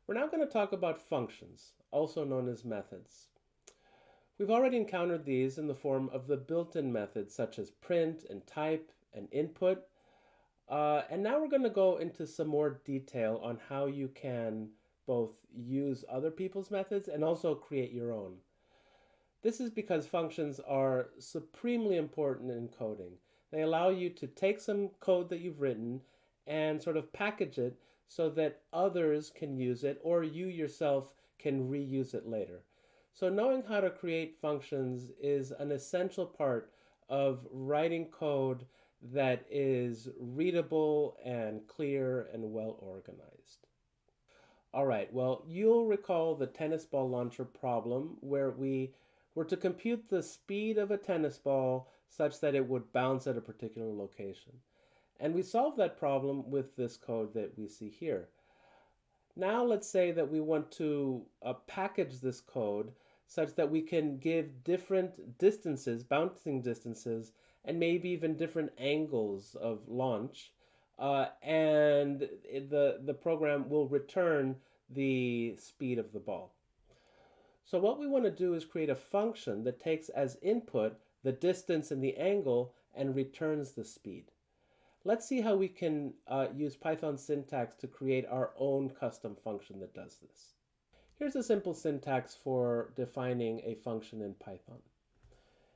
We're now going to talk about functions, also known as methods. We've already encountered these in the form of the built-in methods such as print and type and input. And now we're going to go into some more detail on how you can both use other people's methods and also create your own. This is because functions are supremely important in coding. They allow you to take some code that you've written and sort of package it so that others can use it or you yourself can reuse it later. So knowing how to create functions is an essential part of writing code that is readable and clear and well organized. All right, well, you'll recall the tennis ball launcher problem where we were to compute the speed of a tennis ball such that it would bounce at a particular location. And we solved that problem with this code that we see here. Now let's say that we want to package this code such that we can give different distances, bouncing distances, and maybe even different angles of launch. And the program will return the speed of the ball. So what we want to do is create a function that takes as input the distance and the angle and returns the speed. Let's see how we can use Python syntax to create our own custom function that does this. Here's a simple syntax for defining a function in Python.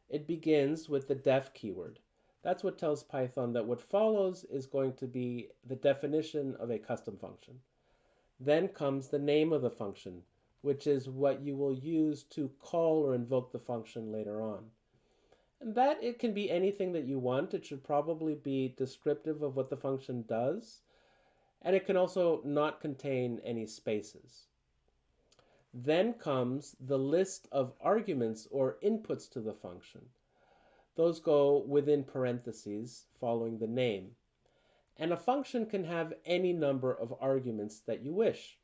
It begins with the def keyword. That's what tells Python that what follows is going to be the definition of a custom function. Then comes the name of the function, which is what you will use to call or invoke the function later on. And that it can be anything that you want. It should probably be descriptive of what the function does. And it can also not contain any spaces. Then comes the list of arguments or inputs to the function. Those go within parentheses following the name. And a function can have any number of arguments that you wish.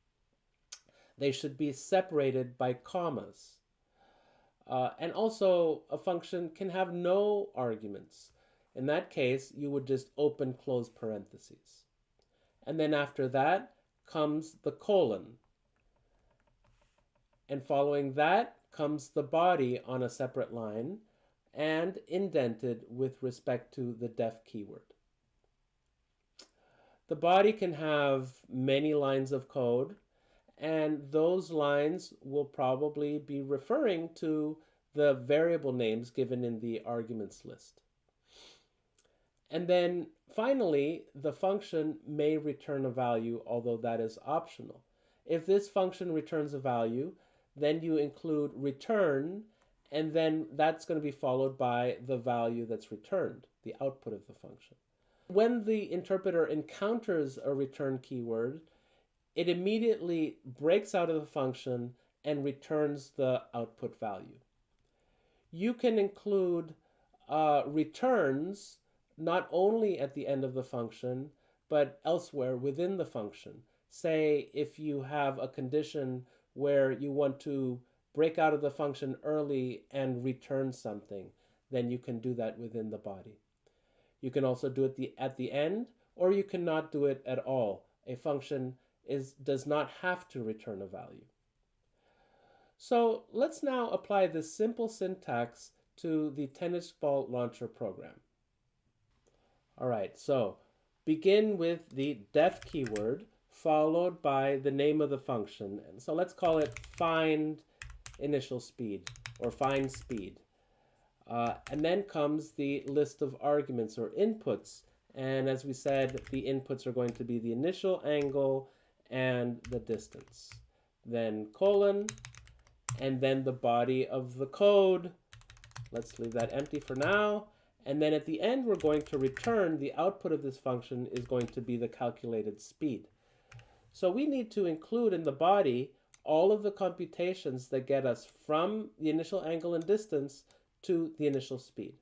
They should be separated by commas. And also, a function can have no arguments. In that case, you would just open close parentheses. And then after that comes the colon. And following that comes the body on a separate line and indented with respect to the def keyword. The body can have many lines of code, and those lines will probably be referring to the variable names given in the arguments list. And then finally, the function may return a value, although that is optional. If this function returns a value, then you include return, and then that's going to be followed by the value that's returned, the output of the function. When the interpreter encounters a return keyword, it immediately breaks out of the function and returns the output value. You can include returns not only at the end of the function, but elsewhere within the function. Say if you have a condition where you want to break out of the function early and return something, then you can do that within the body. You can also do it at the end, or you cannot do it at all. A function does not have to return a value. So let's now apply this simple syntax to the tennis ball launcher program. All right, so begin with the def keyword followed by the name of the function. And so let's call it find initial speed or find speed. And then comes the list of arguments or inputs. And as we said, the inputs are going to be the initial angle and the distance. Then colon, and then the body of the code. Let's leave that empty for now. And then at the end, we're going to return the output of this function is going to be the calculated speed. So we need to include in the body all of the computations that get us from the initial angle and distance to the initial speed.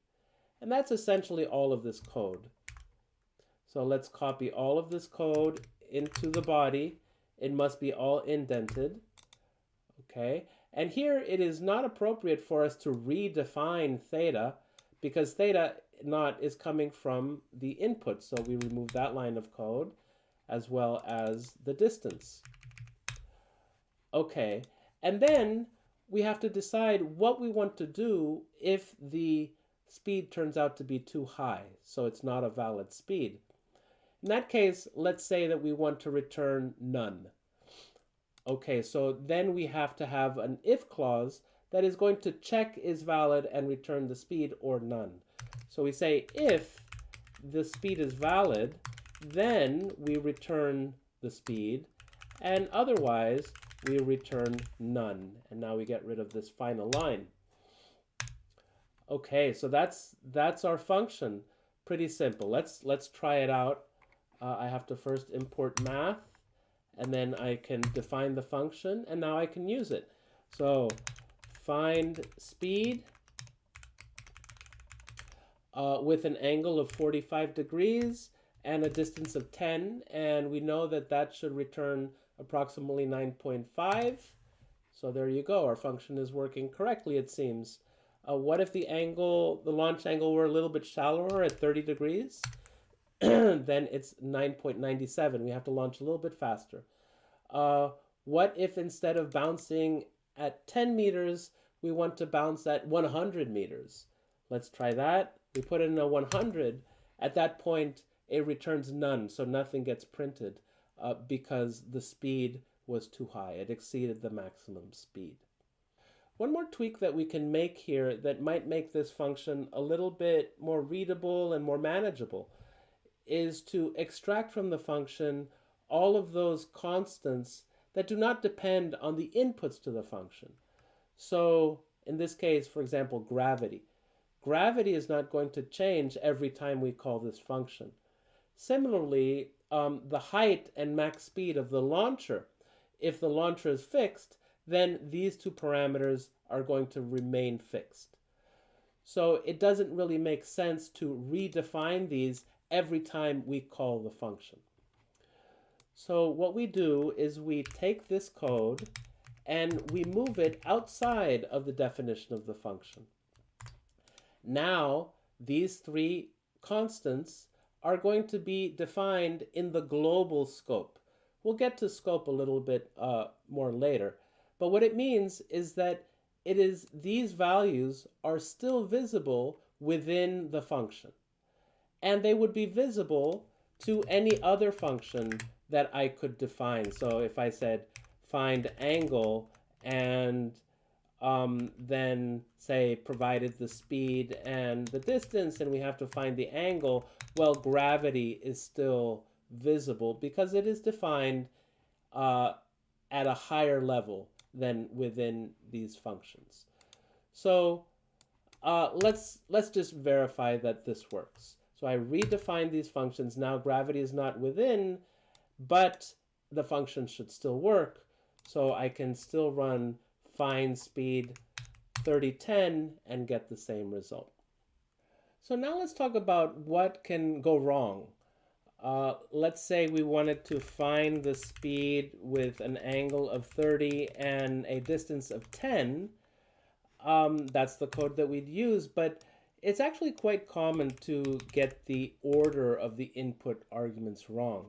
And that's essentially all of this code. So let's copy all of this code into the body. It must be all indented. Okay, and here it is not appropriate for us to redefine theta because theta naught is coming from the input. So we remove that line of code as well as the distance. Okay, and then we have to decide what we want to do if the speed turns out to be too high, so it's not a valid speed. In that case, let's say that we want to return none. Okay, so then we have to have an if clause that is going to check is valid and return the speed or none. So we say if the speed is valid, then we return the speed, and otherwise we return none. And now we get rid of this final line. Okay, so that's our function. Pretty simple. Let's try it out. I have to first import math, and then I can define the function, and now I can use it. So find speed with an angle of 45 degrees and a distance of 10, and we know that that should return approximately 9.5. So there you go. Our function is working correctly, it seems. What if the launch angle were a little bit shallower at 30 degrees? Then it's 9.97. We have to launch a little bit faster. What if instead of bouncing at 10 meters, we want to bounce at 100 meters? Let's try that. We put in a 100. At that point, it returns none, so nothing gets printed because the speed was too high. It exceeded the maximum speed. One more tweak that we can make here that might make this function a little bit more readable and more manageable is to extract from the function all of those constants that do not depend on the inputs to the function. So in this case, for example, gravity. Gravity is not going to change every time we call this function. Similarly, the height and max speed of the launcher, if the launcher is fixed, then these two parameters are going to remain fixed. So it doesn't really make sense to redefine these every time we call the function. So what we do is we take this code and we move it outside of the definition of the function. Now, these three constants are going to be defined in the global scope. We'll get to scope a little bit more later. But what it means is that these values are still visible within the function. And they would be visible to any other function that I could define. So if I said find angle and then say provided the speed and the distance and we have to find the angle, well, gravity is still visible because it is defined at a higher level than within these functions. So let's just verify that this works. So I redefine these functions. Now gravity is not within, but the function should still work. So I can still run find speed 3010 and get the same result. So now let's talk about what can go wrong. Let's say we wanted to find the speed with an angle of 30 and a distance of 10. That's the code that we'd use, but it's actually quite common to get the order of the input arguments wrong.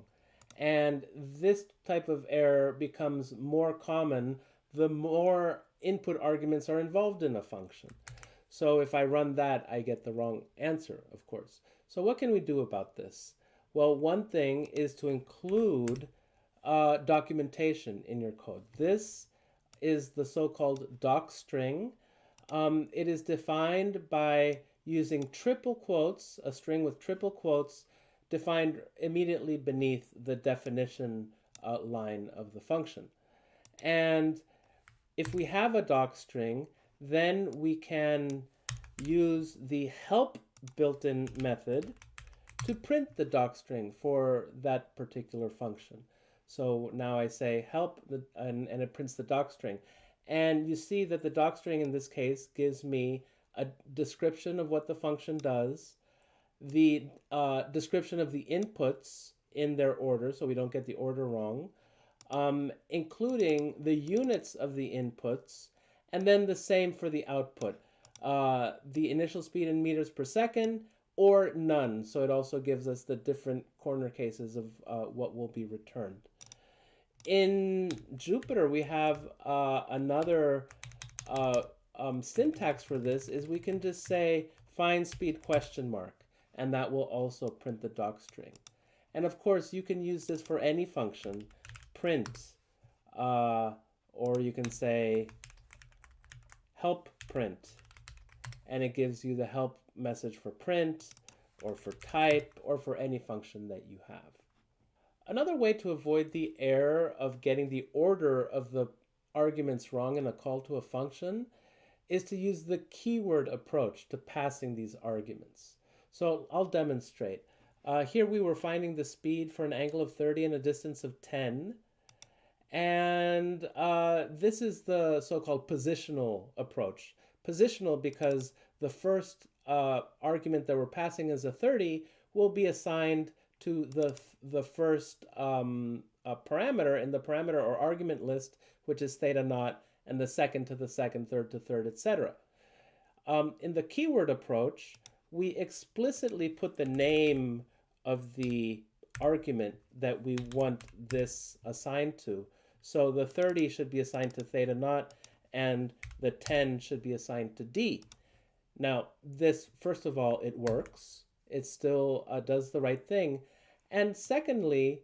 And this type of error becomes more common the more input arguments are involved in a function. So if I run that, I get the wrong answer, of course. So what can we do about this? Well, one thing is to include documentation in your code. This is the so-called docstring. It is defined by using triple quotes, a string with triple quotes, defined immediately beneath the definition line of the function. And if we have a docstring, then we can use the help built-in method to print the docstring for that particular function. So now I say help and it prints the docstring. And you see that the docstring in this case gives me a description of what the function does, the description of the inputs in their order, so we don't get the order wrong, including the units of the inputs, and then the same for the output, the initial speed in meters per second or none. So it also gives us the different corner cases of what will be returned. in Jupyter, we have another syntax for this is we can just say find speed question mark, and that will also print the docstring. And of course, you can use this for any function, print, or you can say help print, and it gives you the help message for print, or for type, or for any function that you have. Another way to avoid the error of getting the order of the arguments wrong in a call to a function is to use the keyword approach to passing these arguments. So I'll demonstrate. Here we were finding the speed for an angle of 30 and a distance of 10. And this is the so-called positional approach. Positional because the first argument that we're passing as a 30 will be assigned to the first parameter in the parameter or argument list, which is theta naught, and the second to the second, third to third, etc. In the keyword approach, we explicitly put the name of the argument that we want this assigned to. So the 30 should be assigned to theta naught, and the 10 should be assigned to d. Now, this, first of all, it works. It still does the right thing. And secondly,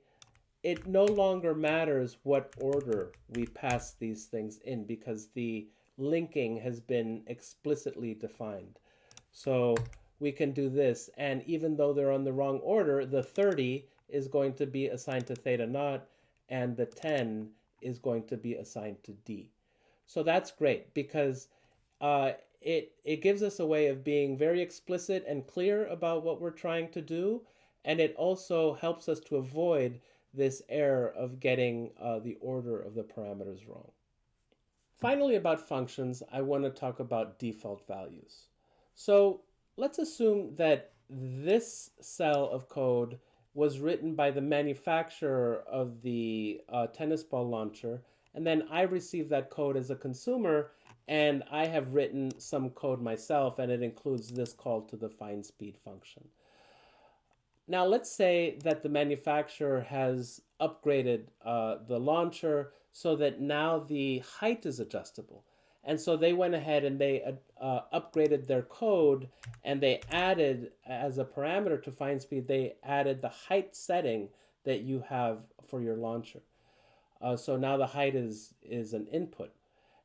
it no longer matters what order we pass these things in because the linking has been explicitly defined. So we can do this, and even though they're on the wrong order, the 30 is going to be assigned to theta naught, and the 10 is going to be assigned to d. So that's great because it gives us a way of being very explicit and clear about what we're trying to do, and it also helps us to avoid this error of getting the order of the parameters wrong. Finally, about functions, I want to talk about default values. So let's assume that this cell of code was written by the manufacturer of the tennis ball launcher, and then I received that code as a consumer, and I have written some code myself, and it includes this call to the find speed function. Now let's say that the manufacturer has upgraded the launcher so that now the height is adjustable. And so they went ahead and they upgraded their code, and they added, as a parameter to find speed, they added the height setting that you have for your launcher. So now the height is an input.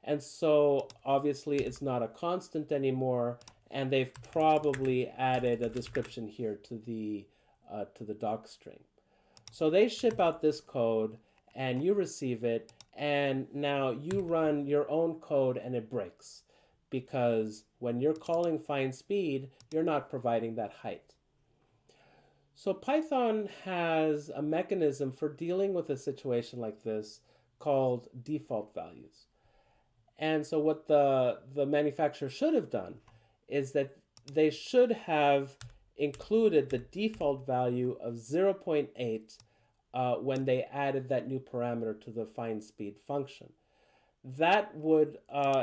And so obviously it's not a constant anymore, and they've probably added a description here to the docstring. So they ship out this code, and you receive it, and now you run your own code and it breaks because when you're calling find speed, you're not providing that height. So Python has a mechanism for dealing with a situation like this called default values. And so what the manufacturer should have done is that they should have included the default value of 0.8 when they added that new parameter to the find speed function. That would,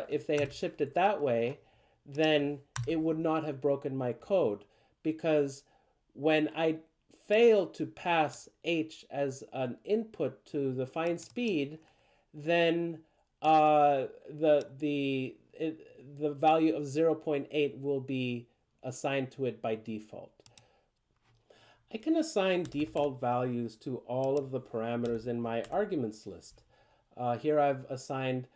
if they had shipped it that way, then it would not have broken my code, because when I failed to pass h as an input to the find speed, then the value of 0.8 will be assigned to it by default. I can assign default values to all of the parameters in my arguments list. Here I've assigned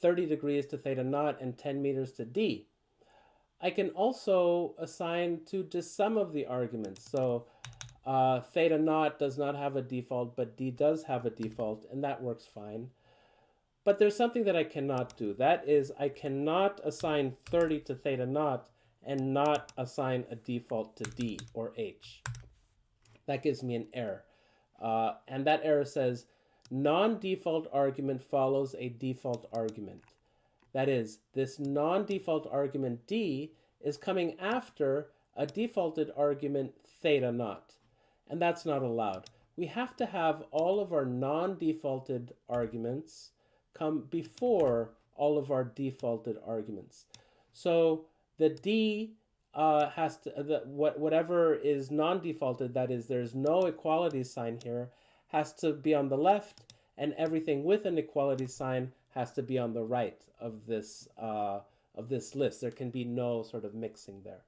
30 degrees to theta naught and 10 meters to d. I can also assign to just some of the arguments. So theta naught does not have a default, but d does have a default, and that works fine. But there's something that I cannot do. That is, I cannot assign 30 to theta naught and not assign a default to d or h. That gives me an error. And that error says, non-default argument follows a default argument. That is, this non-default argument d is coming after a defaulted argument theta naught. And that's not allowed. We have to have all of our non-defaulted arguments come before all of our defaulted arguments. So the d has to, whatever is non-defaulted, that is, there's no equality sign here, has to be on the left, and everything with an equality sign has to be on the right of this list. There can be no sort of mixing there.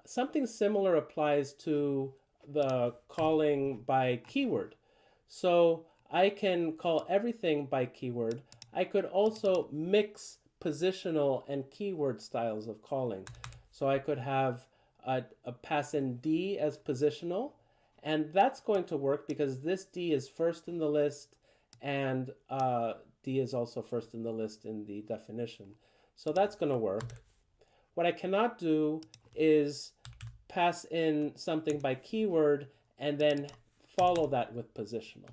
Something similar applies to the calling by keyword. So I can call everything by keyword. I could also mix positional and keyword styles of calling. So I could have a pass in D as positional, and that's going to work because this D is first in the list, and D is also first in the list in the definition. So that's going to work. What I cannot do is pass in something by keyword and then follow that with positional.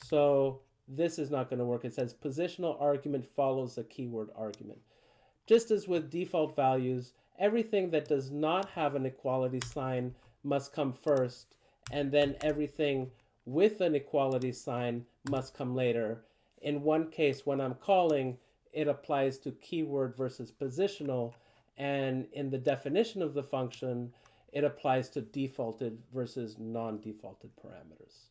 So this is not going to work. It says positional argument follows the keyword argument. Just as with default values, everything that does not have an equality sign must come first, and then everything with an equality sign must come later. In one case, when I'm calling, it applies to keyword versus positional, and in the definition of the function, it applies to defaulted versus non-defaulted parameters.